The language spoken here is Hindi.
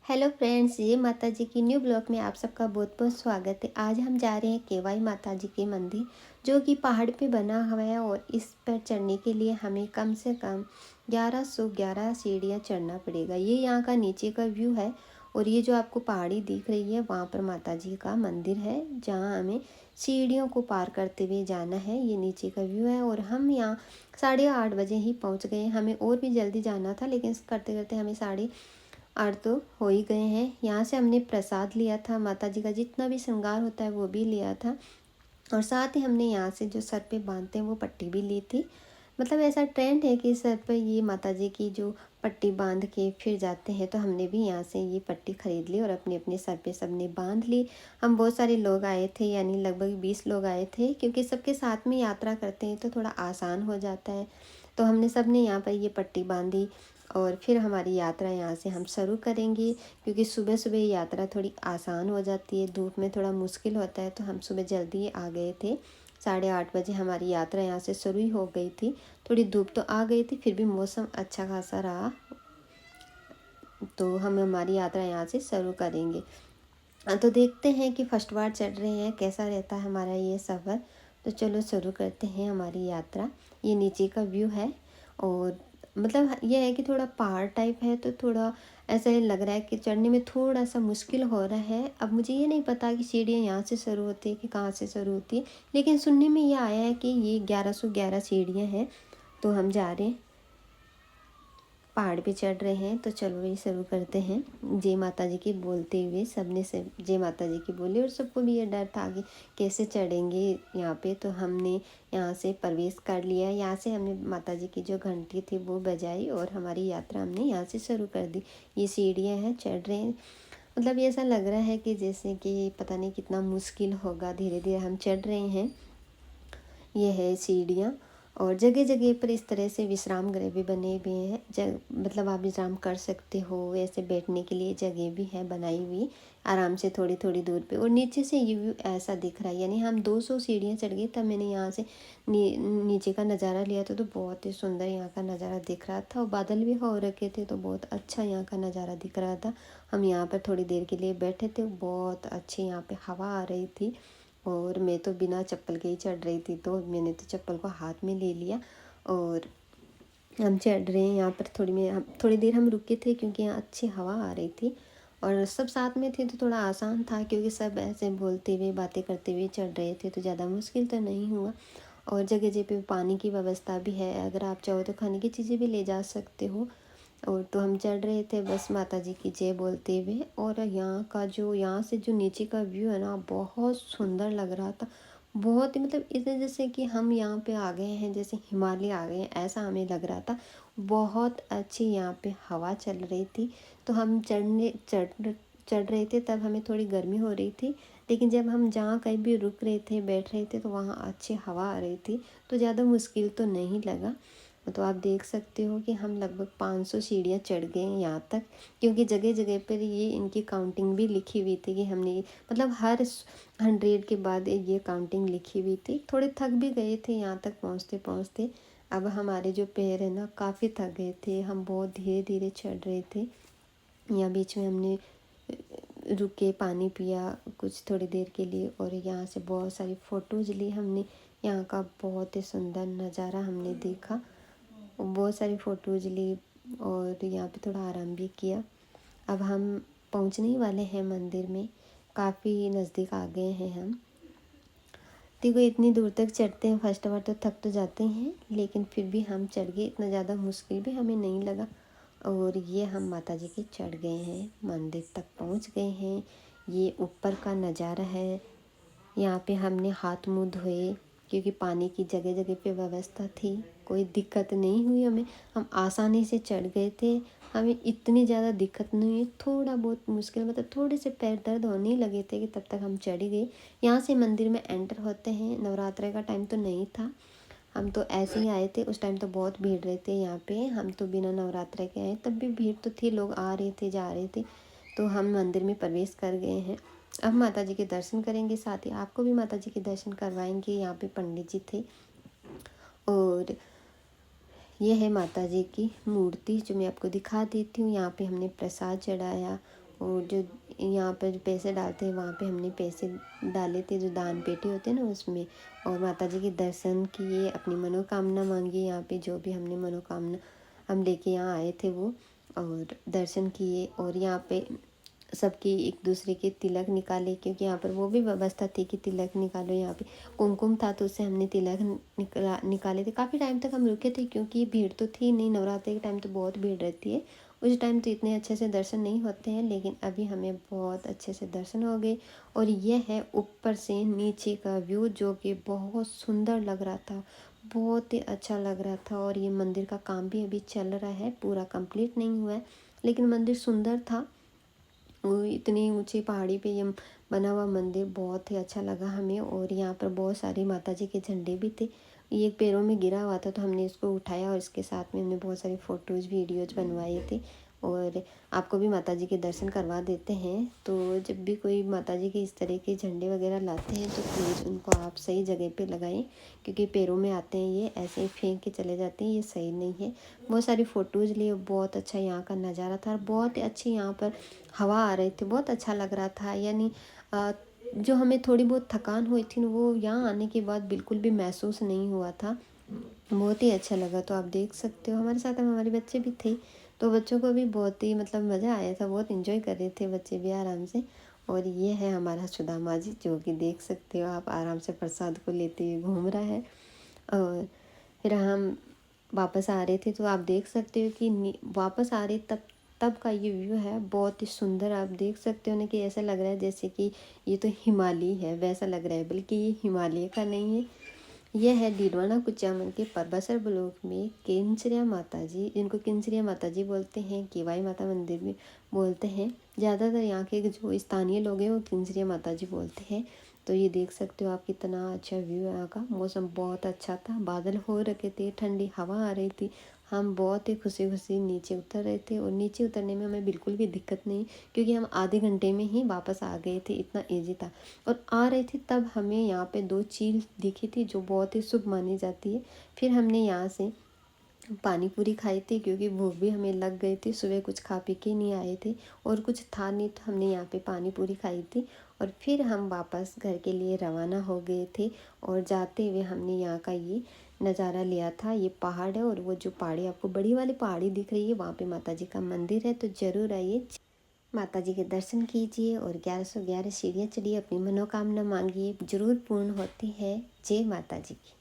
हेलो फ्रेंड्स, ये माता जी की न्यू ब्लॉग में आप सबका बहुत बहुत स्वागत है। आज हम जा रहे हैं केवाई माता जी के मंदिर, जो कि पहाड़ पे बना हुआ है। और इस पर चढ़ने के लिए हमें कम से कम 1111 सीढ़ियाँ चढ़ना पड़ेगा। ये यहाँ का नीचे का व्यू है। और ये जो आपको पहाड़ी दिख रही है, वहाँ पर माता जी का मंदिर है, जहाँ हमें सीढ़ियों को पार करते हुए जाना है। ये नीचे का व्यू है। और हम यहाँ 8:30 बजे ही पहुँच गए। हमें और भी जल्दी जाना था, लेकिन करते करते हमें 8:30 तो हो ही गए हैं। यहाँ से हमने प्रसाद लिया था, माता जी का जितना भी श्रृंगार होता है वो भी लिया था। और साथ ही हमने यहाँ से जो सर पे बांधते हैं वो पट्टी भी ली थी। मतलब ऐसा ट्रेंड है कि सर पर ये माता जी की जो पट्टी बांध के फिर जाते हैं, तो हमने भी यहाँ से ये पट्टी खरीद ली और अपने अपने सर पे सबने बांध ली। हम बहुत सारे लोग आए थे, यानी लगभग 20 लोग आए थे, क्योंकि सबके साथ में यात्रा करते हैं तो थोड़ा आसान हो जाता है। तो हमने सबने यहाँ पर ये पट्टी बांधी। और फिर हमारी यात्रा यहाँ से हम शुरू करेंगे, क्योंकि सुबह सुबह यात्रा थोड़ी आसान हो जाती है, धूप में थोड़ा मुश्किल होता है। तो हम सुबह जल्दी आ गए थे। 8:30 बजे हमारी यात्रा यहाँ से शुरू ही हो गई थी। थोड़ी धूप तो आ गई थी, फिर भी मौसम अच्छा खासा रहा। तो हम हमारी यात्रा यहाँ से शुरू करेंगे। तो देखते हैं कि फर्स्ट बार चढ़ रहे हैं, कैसा रहता है हमारा ये सफ़र। तो चलो शुरू करते हैं हमारी यात्रा। ये नीचे का व्यू है। और मतलब यह है कि थोड़ा पहाड़ टाइप है, तो थोड़ा ऐसा ही लग रहा है कि चढ़ने में थोड़ा सा मुश्किल हो रहा है। अब मुझे ये नहीं पता कि सीढ़ियाँ यहाँ से शुरू होती है कि कहाँ से शुरू होती है, लेकिन सुनने में ये आया है कि ये 1111 सीढ़ियाँ हैं। तो हम जा रहे हैं, पहाड़ पे चढ़ रहे हैं। तो चलो ये शुरू करते हैं। जय माता जी की बोलते हुए सबने से जय माता जी की बोली। और सबको भी ये डर था कि कैसे चढ़ेंगे यहाँ पे। तो हमने यहाँ से प्रवेश कर लिया। यहाँ से हमने माता जी की जो घंटी थी वो बजाई और हमारी यात्रा हमने यहाँ से शुरू कर दी। ये सीढ़ियाँ हैं, चढ़ रहे हैं। मतलब ये ऐसा लग रहा है कि जैसे कि पता नहीं कितना मुश्किल होगा। धीरे धीरे हम चढ़ रहे हैं। ये है सीढ़ियाँ। और जगह जगह पर इस तरह से विश्राम गृह भी बने हुए हैं। मतलब आप विश्राम कर सकते हो। ऐसे बैठने के लिए जगह भी है बनाई हुई, आराम से थोड़ी थोड़ी दूर पे। और नीचे से ये व्यू ऐसा दिख रहा है, यानी हम 200 सीढ़ियाँ चढ़ गए तब मैंने यहाँ से नीचे का नज़ारा लिया था। तो बहुत ही सुंदर यहाँ का नज़ारा दिख रहा था। और बादल भी हो रखे थे, तो बहुत अच्छा यहाँ का नज़ारा दिख रहा था। हम यहाँ पर थोड़ी देर के लिए बैठे थे। बहुत अच्छी यहाँ पे हवा आ रही थी। और मैं तो बिना चप्पल के ही चढ़ रही थी, तो मैंने तो चप्पल को हाथ में ले लिया। और हम चढ़ रहे हैं। यहाँ पर थोड़ी देर हम रुके थे, क्योंकि यहाँ अच्छी हवा आ रही थी। और सब साथ में थे तो थोड़ा आसान था, क्योंकि सब ऐसे बोलते हुए बातें करते हुए चढ़ रहे थे, तो ज़्यादा मुश्किल तो नहीं हुआ। और जगह जगह पे पानी की व्यवस्था भी है, अगर आप चाहो तो खाने की चीज़ें भी ले जा सकते हो। और तो हम चढ़ रहे थे बस माता जी की जय बोलते हुए। और यहाँ से जो नीचे का व्यू है ना, बहुत सुंदर लग रहा था। बहुत ही मतलब इसे जैसे कि हम यहाँ पे आ गए हैं, जैसे हिमालय आ गए हैं, ऐसा हमें लग रहा था। बहुत अच्छी यहाँ पे हवा चल रही थी। तो हम चढ़ रहे थे, तब हमें थोड़ी गर्मी हो रही थी। लेकिन जब हम जहाँ कहीं भी रुक रहे थे, बैठ रहे थे, तो वहाँ अच्छी हवा आ रही थी, तो ज़्यादा मुश्किल तो नहीं लगा। तो आप देख सकते हो कि हम लगभग 500 सीढ़ियाँ चढ़ गए हैं यहाँ तक, क्योंकि जगह जगह पर ये इनकी काउंटिंग भी लिखी हुई थी कि हमने मतलब हर 100 के बाद ये काउंटिंग लिखी हुई थी। थोड़े थक भी गए थे यहाँ तक पहुँचते पहुँचते। अब हमारे जो पैर है ना, काफ़ी थक गए थे। हम बहुत धीरे धीरे चढ़ रहे थे। यहाँ बीच में हमने रुक के पानी पिया कुछ थोड़ी देर के लिए। और यहाँ से बहुत सारी फ़ोटोज़ ली हमने। यहाँ का बहुत ही सुंदर नज़ारा हमने देखा, बहुत सारी फ़ोटोज़ ली। और यहाँ पे थोड़ा आराम भी किया। अब हम पहुँचने ही वाले हैं मंदिर में, काफ़ी नज़दीक आ गए हैं हम। देखो इतनी दूर तक चढ़ते हैं, फर्स्ट बार तो थक तो जाते हैं, लेकिन फिर भी हम चढ़ गए। इतना ज़्यादा मुश्किल भी हमें नहीं लगा। और ये हम माता जी के चढ़ गए हैं, मंदिर तक पहुँच गए हैं। ये ऊपर का नज़ारा है। यहाँ पे हमने हाथ मुँह धोए, क्योंकि पानी की जगह जगह पे व्यवस्था थी, कोई दिक्कत नहीं हुई हमें। हम आसानी से चढ़ गए थे, हमें इतनी ज़्यादा दिक्कत नहीं हुई। थोड़ा बहुत मुश्किल मतलब थोड़े से पैर दर्द होने ही लगे थे, कि तब तक हम चढ़ ही गए। यहाँ से मंदिर में एंटर होते हैं। नवरात्रि का टाइम तो नहीं था, हम तो ऐसे ही आए थे। उस टाइम तो बहुत भीड़ रहते यहाँ पे। हम तो बिना नवरात्रि के आए, तब भी भीड़ तो थी, लोग आ रहे थे जा रहे थे। तो हम मंदिर में प्रवेश कर गए हैं। अब माता जी के दर्शन करेंगे, साथ ही आपको भी माता जी के दर्शन करवाएंगे। यहाँ पे पंडित जी थे। और ये है माता जी की मूर्ति, जो मैं आपको दिखा देती हूँ। यहाँ पे हमने प्रसाद चढ़ाया। और जो यहाँ पर जो पैसे डालते हैं वहाँ पे हमने पैसे डाले थे, जो दान पेटी होते हैं ना उसमें। और माता जी के दर्शन किए, अपनी मनोकामना मांगी यहाँ पे, जो भी हमने मनोकामना हम लेके यहाँ आए थे वो, और दर्शन किए। और यहाँ पे सबकी एक दूसरे के तिलक निकाले, क्योंकि यहाँ पर वो भी व्यवस्था थी कि तिलक निकालो। यहाँ पे कुमकुम था तो उससे हमने तिलक निकाले थे। काफ़ी टाइम तक हम रुके थे, क्योंकि भीड़ तो थी नहीं, नवरात्रि के टाइम तो बहुत भीड़ रहती है। उस टाइम तो इतने अच्छे से दर्शन नहीं होते हैं, लेकिन अभी हमें बहुत अच्छे से दर्शन हो गए। और ये है ऊपर से नीचे का व्यू, जो कि बहुत सुंदर लग रहा था, बहुत ही अच्छा लग रहा था। और ये मंदिर का काम भी अभी चल रहा है, पूरा कंप्लीट नहीं हुआ है, लेकिन मंदिर सुंदर था। वो इतनी ऊंची पहाड़ी पे ये बना हुआ मंदिर बहुत ही अच्छा लगा हमें। और यहाँ पर बहुत सारी माता जी के झंडे भी थे। ये पैरों में गिरा हुआ था तो हमने इसको उठाया, और इसके साथ में हमने बहुत सारी फ़ोटोज़ वीडियोज बनवाए थे। और आपको भी माता जी के दर्शन करवा देते हैं। तो जब भी कोई माता जी के इस तरह के झंडे वगैरह लाते हैं तो प्लीज़ उनको आप सही जगह पे लगाएं, क्योंकि पैरों में आते हैं, ये ऐसे ही फेंक के चले जाते हैं, ये सही नहीं है। बहुत सारी फ़ोटोज़ लिए, बहुत अच्छा यहाँ का नज़ारा था, और बहुत ही अच्छी यहाँ पर हवा आ रही थी, बहुत अच्छा लग रहा था। यानी जो हमें थोड़ी बहुत थकान हुई थी वो यहाँ आने के बाद बिल्कुल भी महसूस नहीं हुआ था। बहुत ही अच्छा लगा। तो आप देख सकते हो हमारे साथ हमारे बच्चे भी थे, तो बच्चों को भी बहुत ही मतलब मज़ा आया था, बहुत इन्जॉय कर रहे थे बच्चे भी आराम से। और ये है हमारा सुदामा जी, जो कि देख सकते हो आप, आराम से प्रसाद को लेते हुए घूम रहा है। और फिर हम वापस आ रहे थे, तो आप देख सकते हो कि वापस आ रहे तब तब का ये व्यू है, बहुत ही सुंदर। आप देख सकते हो ना कि ऐसा लग रहा है जैसे कि ये तो हिमालय है, वैसा लग रहा है, बल्कि ये हिमालय का नहीं है। यह है डीडवाना कुचामन के परबसर ब्लॉक में किंचरिया माता जी, जिनको किंचरिया माता जी बोलते हैं, केवाई माता मंदिर में बोलते हैं। ज़्यादातर यहाँ के जो स्थानीय लोग हैं वो किंचरिया माता जी बोलते हैं। तो ये देख सकते हो आप, कितना अच्छा व्यू है यहाँ का। मौसम बहुत अच्छा था, बादल हो रखे थे, ठंडी हवा आ रही थी। हम बहुत ही खुशी खुशी नीचे उतर रहे थे, और नीचे उतरने में हमें बिल्कुल भी दिक्कत नहीं, क्योंकि हम आधे घंटे में ही वापस आ गए थे, इतना ईजी था। और आ रहे थे तब हमें यहाँ पे 2 चील दिखी थी, जो बहुत ही शुभ मानी जाती है। फिर हमने यहाँ से पानी पूरी खाई थी, क्योंकि भूख भी हमें लग गई थी, सुबह कुछ खा पी के नहीं आए थे और कुछ था नहीं, तो हमने यहाँ पे पानी पूरी खाई थी। और फिर हम वापस घर के लिए रवाना हो गए थे। और जाते हुए हमने यहाँ का ये नज़ारा लिया था। ये पहाड़ है, और वो जो पहाड़ी आपको बड़ी वाली पहाड़ी दिख रही है, वहाँ पे माता जी का मंदिर है, तो ज़रूर आइए, माता जी के दर्शन कीजिए। और 1111 सीढ़ियाँ चढ़िए, अपनी मनोकामना मांगिए, जरूर पूर्ण होती है। जय माता जी की।